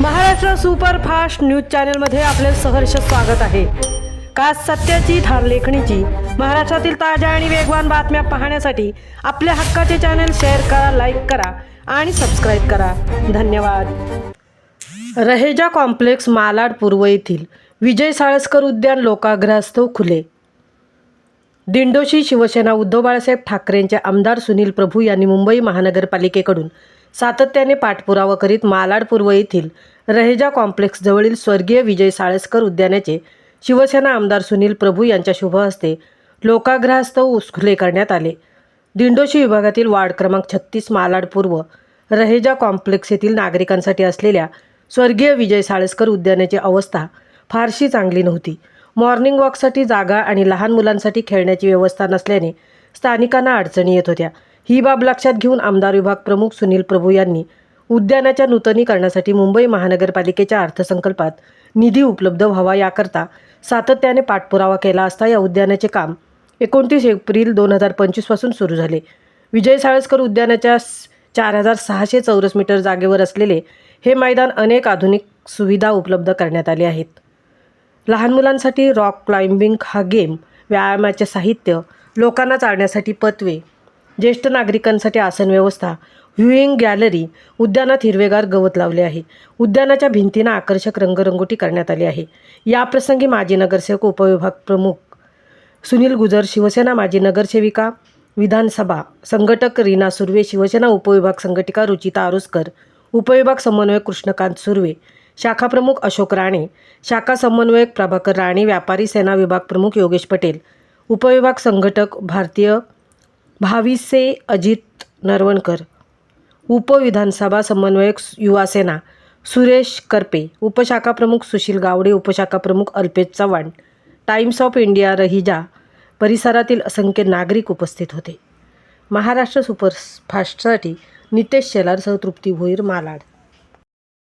Maharashtra superfast news चॅनलमध्ये आपले सहर्ष स्वागत आहे। खास सत्याची थार लेखणीची महाराष्ट्रातील ताज्या आणि वेगवान बातम्या पाहण्यासाठी आपल्या हक्काचे चॅनल शेअर करा, लाईक करा आणि सबस्क्राईब करा। धन्यवाद। रहेजा कॉम्प्लेक्स मालाड पूर्व येथील विजय साळसकर उद्यान लोकाग्रहास्तव खुले। दिंडोशी शिवसेना उद्धव बाळासाहेब ठाकरेंचे आमदार सुनील प्रभू यांनी मुंबई महानगरपालिकेकडून सातत्याने पाठपुरावा करीत मालाड पूर्व येथील रहेजा कॉम्प्लेक्स जवळील स्वर्गीय विजय साळसकर उद्यानाचे शिवसेना आमदार सुनील प्रभू यांच्या शुभ हस्ते लोकाग्रहास्तव खुले करण्यात आले। दिंडोशी विभागातील वार्ड क्रमांक 36 मालाड पूर्व रहेजा कॉम्प्लेक्स येथील नागरिकांसाठी असलेल्या स्वर्गीय विजय साळसकर उद्यानाची अवस्था फारशी चांगली नव्हती। मॉर्निंग वॉकसाठी जागा आणि लहान मुलांसाठी खेळण्याची व्यवस्था नसल्याने स्थानिकांना अडचणी येत होत्या। ही बाब लक्षात घेऊन आमदार विभाग प्रमुख सुनील प्रभू यांनी उद्यानाच्या नूतनीकरणासाठी मुंबई महानगरपालिकेच्या अर्थसंकल्पात निधी उपलब्ध व्हावा याकरता सातत्याने पाठपुरावा केला असता या उद्यानाचे काम 29 एप्रिल 2025 पासून सुरू झाले। विजय साळसकर उद्यानाच्या 4600 चौरस मीटर जागेवर असलेले हे मैदान अनेक आधुनिक सुविधा उपलब्ध करण्यात आले आहेत। लहान मुलांसाठी रॉक क्लाइम्बिंग हा गेम, व्यायामाचे साहित्य, लोकांना चालण्यासाठी पथवे, ज्येष्ठ नागरिकांसाठी आसन व्यवस्था, व्ह्यूइंग गॅलरी, उद्यानात हिरवेगार गवत लावले आहे। उद्यानाच्या भिंतींना आकर्षक रंगरंगोटी करण्यात आली आहे। याप्रसंगी माजी नगरसेवक उपविभाग प्रमुख सुनील गुजर, शिवसेना माजी नगरसेविका, विधानसभा संघटक रीना सुर्वे, शिवसेना उपविभाग संघटिका रुचिता आरुसकर, उपविभाग समन्वयक कृष्णकांत सुर्वे, शाखा प्रमुख अशोक राणे, शाखा समन्वयक प्रभाकर राणे, व्यापारी सेना विभाग प्रमुख योगेश पटेल, उपविभाग संघटक भाविसे अजित नरवणकर, उपविधानसभा समन्वयक युवा सेना सुरेश करपे, उपशाखा प्रमुख सुशील गावडे, उपशाखा प्रमुख Alpesh Chavan, times of India Raheja परिसरातील असंख्य नागरिक उपस्थित होते। महाराष्ट्र सुपरफास्टसाठी नितेश शेलारसह तृप्ती भोईर, मालाड।